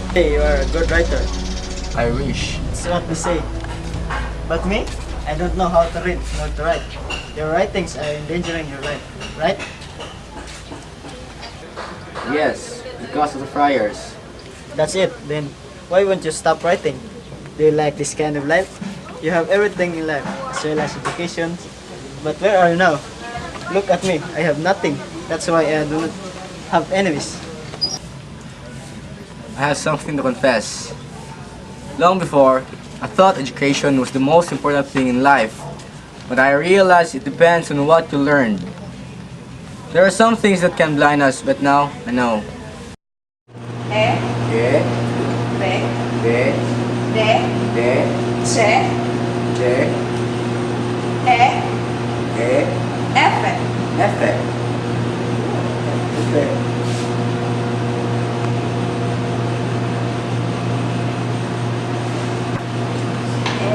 Hey, you are a good writer. I wish. That's what they say. But me, I don't know how to read nor to write. Your writings are endangering your life, right? Yes, because of the friars. That's it. Then why won't you stop writing? Do you like this kind of life? You have everything in life, as well as education. But where are you now? Look at me. I have nothing. That's why I do not have enemies. I have something to confess. Long before, I thought education was the most important thing in life, but I realized it depends on what you learn. There are some things that can blind us, but now I know. E, E, B, D, D, D, C, D, E, E, F. F.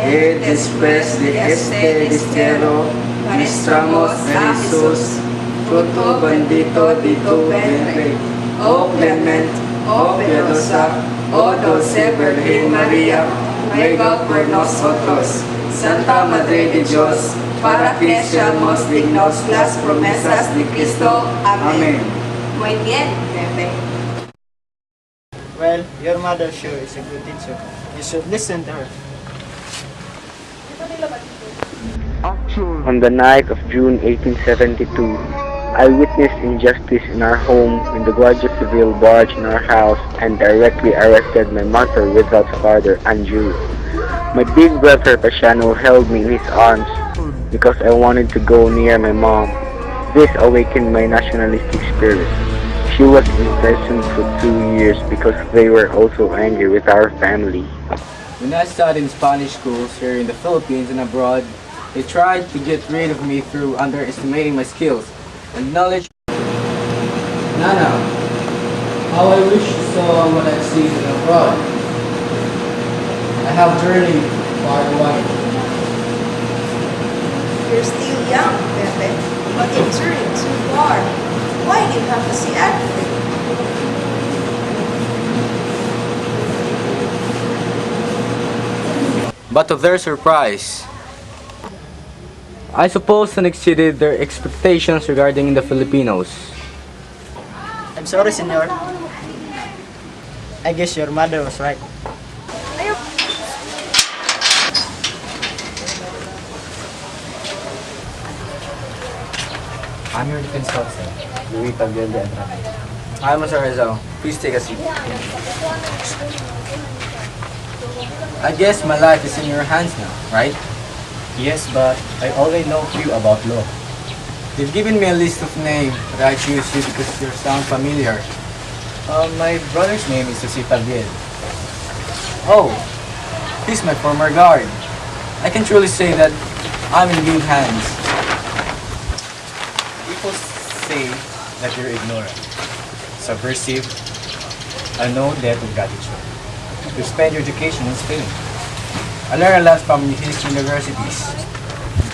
E después de este destierro, ministramos a Jesús, fruto bendito de tu vientre, oh clement, oh piadosa, oh dulce Virgen María, ruega por nosotros, Santa Madre de Dios, para que seamos dignos las promesas de Cristo. Amén. Muy bien, Pepe. Well, your mother sure is a good teacher. You should listen to her. On the night of June 1872, I witnessed injustice in our home when the Guardia Civil barged in our house and directly arrested my mother Rizal's father, Andrew. My big brother Pasiano held me in his arms because I wanted to go near my mom. This awakened my nationalistic spirit. She was imprisoned for 2 years because they were also angry with our family. When I studied in Spanish schools here in the Philippines and abroad, they tried to get rid of me through underestimating my skills and knowledge. Nana, how I wish you saw what I've seen abroad. I have journeyed far and wide. You're still young, Pepe, but in turning too far. Why do you have to see everything? But to their surprise, I suppose and exceeded their expectations regarding the Filipinos. I'm sorry, senor. I guess your mother was right. I'm your defense counsel, Louis Tagliel de Andrade. Hi, Mr. Rizal. Please take a seat. I guess my life is in your hands now, right? Yes, but I only know few about law. You've given me a list of names, but I choose you because you sound familiar. My brother's name is Jose Tagliel. Oh, he's my former guard. I can truly say that I'm in good hands. People say that you're ignorant, subversive, and no debt of gratitude. You spend your education in Spain. I learned a lot from his universities.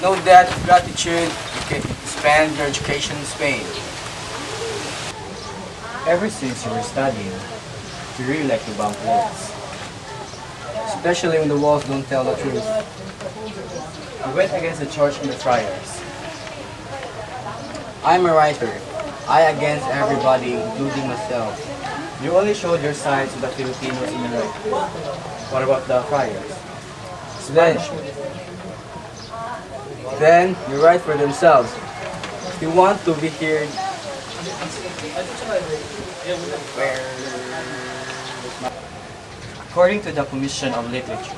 No debt of gratitude, you can spend your education in Spain. Ever since you were studying, you really like to bump walls. Especially when the walls don't tell the truth. You went against the church and the friars. I'm a writer. I against everybody, including myself. You only showed your sides to the Filipinos in your right. What about the friars? Then you write for themselves. If you want to be heard, According to the Commission of Literature,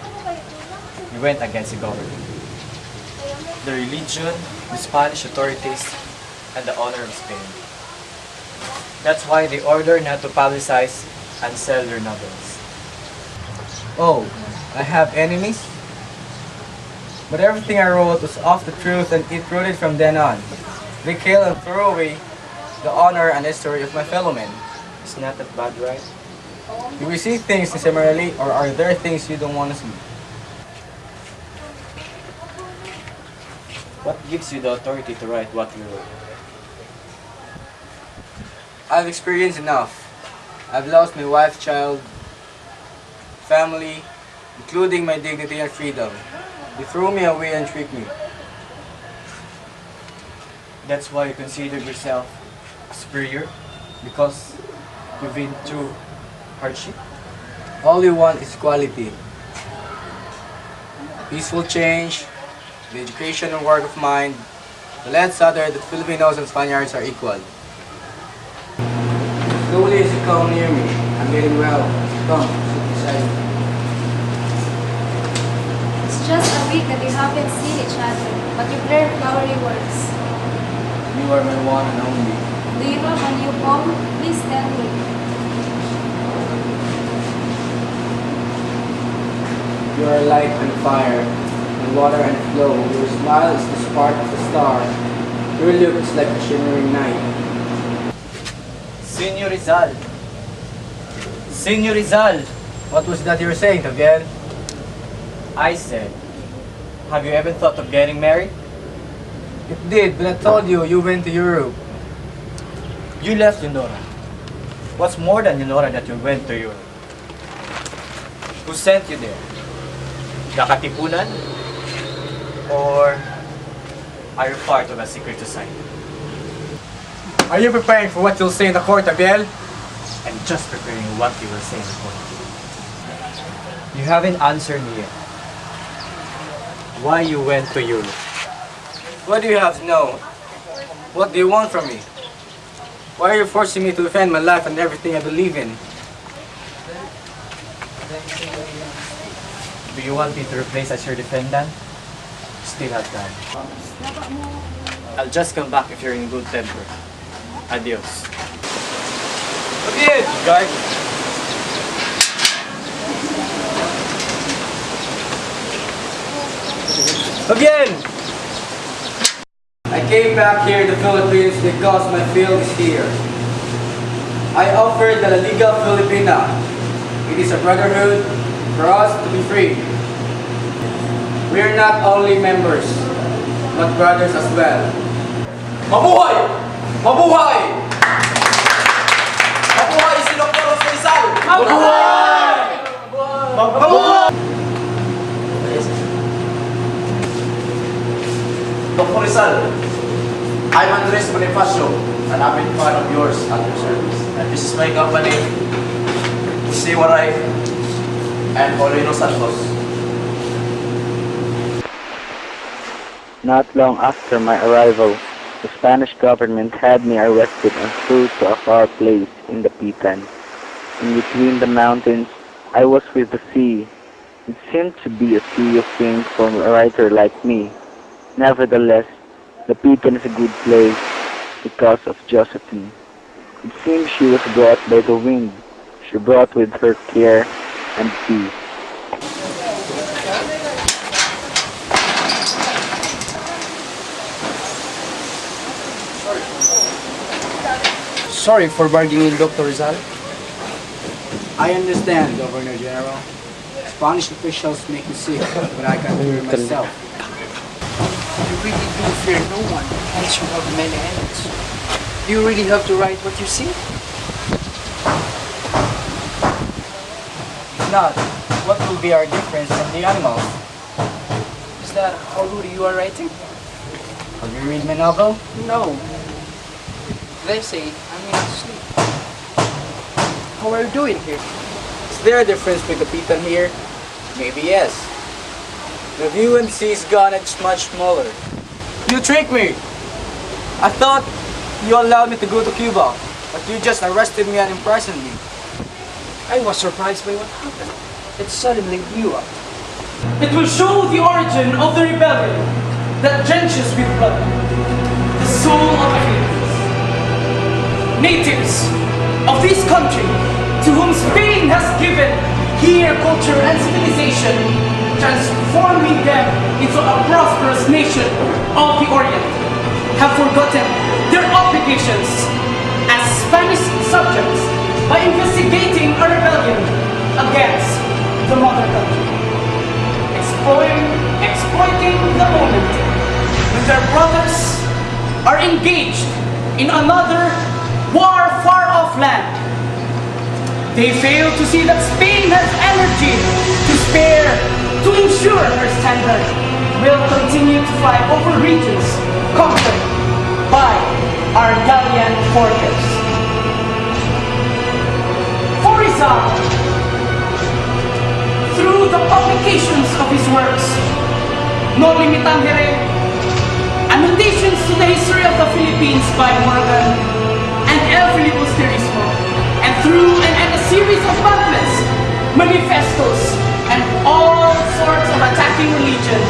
you went against the government, the religion, the Spanish authorities, and the honor of Spain. That's why they order not to publicize and sell your novels. oh, I have enemies? But everything I wrote was off the truth and it rooted from then on. They kill and throw away the honor and history of my fellow men. It's not that bad, right? Do we see things similarly or are there things you don't want to see? What gives you the authority to write what you wrote? I've experienced enough. I've lost my wife, child, family, including my dignity and freedom. You threw me away and tricked me. That's why you consider yourself superior? Because you've been through hardship? All you want is equality. Peaceful change, the education and work of mind. Let's utter that Filipinos and Spaniards are equal. Slowly as you come near me, I'm getting well. Come, sit beside me. It's just a week that we haven't seen each other, but you've learned flowery words. You are my one and only. Do you have a new home? Please tell me. You are light and fire, and water and flow. Your smile is the spark of the star. Your look is like a shimmering night. Senor Rizal! Senor Rizal! What was that you were saying, Javier? I said, have you ever thought of getting married? It did, but I told you, you went to Europe. You left Yunora. What's more than Yunora that you went to Europe? Who sent you there? The Katipunan? Or are you part of a secret society? Are you preparing for what you'll say in the court, Javier? I'm just preparing what you will say in the court. You haven't answered me yet. Why you went to Europe? What do you have to know? What do you want from me? Why are you forcing me to defend my life and everything I believe in? Do you want me to replace as your defendant? Still have time. I'll just come back if you're in good temper. Adios. Javier! Guard! Again! I came back here to the Philippines because my field is here. I offered the La Liga Filipina. It is a brotherhood for us to be free. We are not only members, but brothers as well. Mabuhay! Mabuhay! Mabuhay si Dr. Rizal! Mabuhay! Mabuhay! Dr. Rizal, I'm Andres Bonifacio, an avid fan of yours at your service. And this is my company, Siwaray and Paulino Santos. Not long after my arrival, the Spanish government had me arrested and thrown to a far place in the Pitan. In between the mountains, I was with the sea. It seemed to be a sea of pink for a writer like me. Nevertheless, the Pitan is a good place because of Josephine. It seems she was brought by the wind. She brought with her care and peace. Sorry for bargaining, Dr. Rizal. I understand, Governor General. Spanish officials make you sick, but I can do it myself. You really do fear no one, hence you have many enemies. Do you really have to write what you see? If not, what will be our difference from the animals? Is that how rude you are writing? Have you read my novel? No. They say I'm in sleep. How are you doing here? Is there a difference with the Pitan here? Maybe yes. The view and sea is gone, it's much smaller. You tricked me! I thought you allowed me to go to Cuba, but you just arrested me and imprisoned me. I was surprised by what happened. It suddenly blew up. It will show the origin of the rebellion that drenches with blood the soul of the Philippines. Natives of this country, to whom Spain has given here culture and civilization, transforming them into a prosperous nation of the Orient, have forgotten their obligations as Spanish subjects by investigating a rebellion against the mother country, exploiting the moment when their brothers are engaged in another war far off land. They fail to see that Spain has energy regime to spare, to ensure her standard will continue to fly over regions conquered by our gallant foreigners. For Rizal, through the publications of his works, No Limitangere, Annotations to the History of the Philippines by Morgan, and El Filibusterismo, and through and a series of pamphlets, manifestos, and all sorts of attacking religion,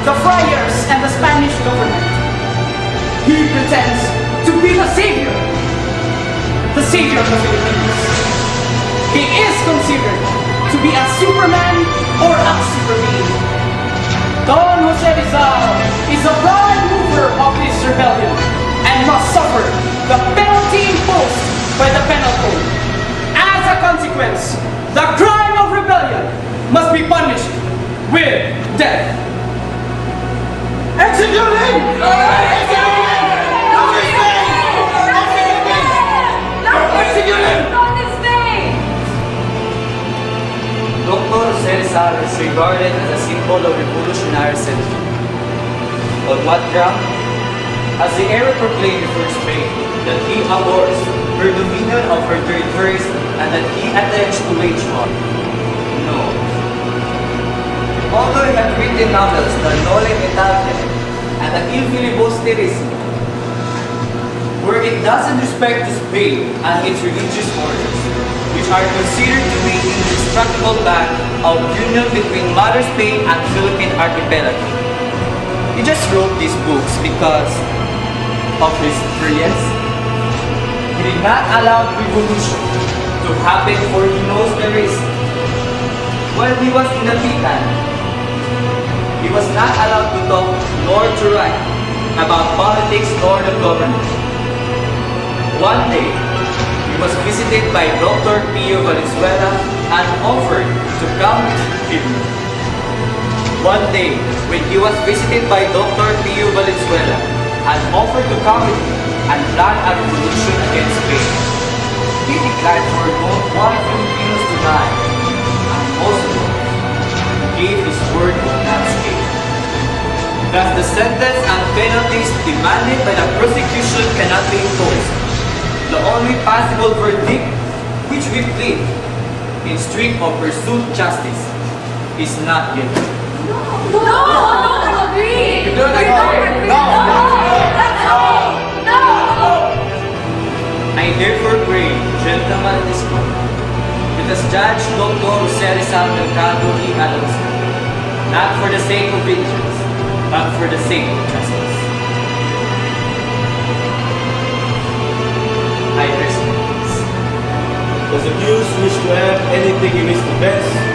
the friars and the Spanish government. He pretends to be the savior of the Philippines. He is considered to be a Superman or a super being. Don Jose Rizal is a prime mover of this rebellion and must suffer the penalty imposed by the penal code. As a consequence, the crime of rebellion must be punished with death. Execute him! Execute him! Dr. Rizal is regarded as a symbol of revolutionary sentiment. On what ground? As the era proclaimed before Spain that he abhors her dominion of her territories and that he attempts to wage war. No. Although he had written novels, the Noli Me Tangere and the Il Filibusterismo, where it doesn't respect to Spain and its religious orders, which are considered to be indestructible bond of union between Mother Spain and Philippine archipelago. He just wrote these books because of his experience. He did not allow revolution to happen, for he knows the risk. While he was in the Pitan, he was not allowed to talk nor to write about politics nor the government. One day, he was visited by Dr. Pio Valenzuela and offered to come with him. One day, when he was visited by Dr. Pio Valenzuela and offered to come with him and plan a revolution against Spain, he declared for no one Filipinos to die, and also gave his word of not escape. Thus, the sentence and penalties demanded by the prosecution cannot be imposed. The only possible verdict, which we plead in strict or pursued justice, is not guilty. No! Don't agree! You don't agree? No! No! I therefore pray, gentlemen in this court, that as Judge Dr. Jose Rizal Mercado y Alonso, not for the sake of vengeance, but for the sake of justice, I rest my case. Does the accused wish to add anything in his defense?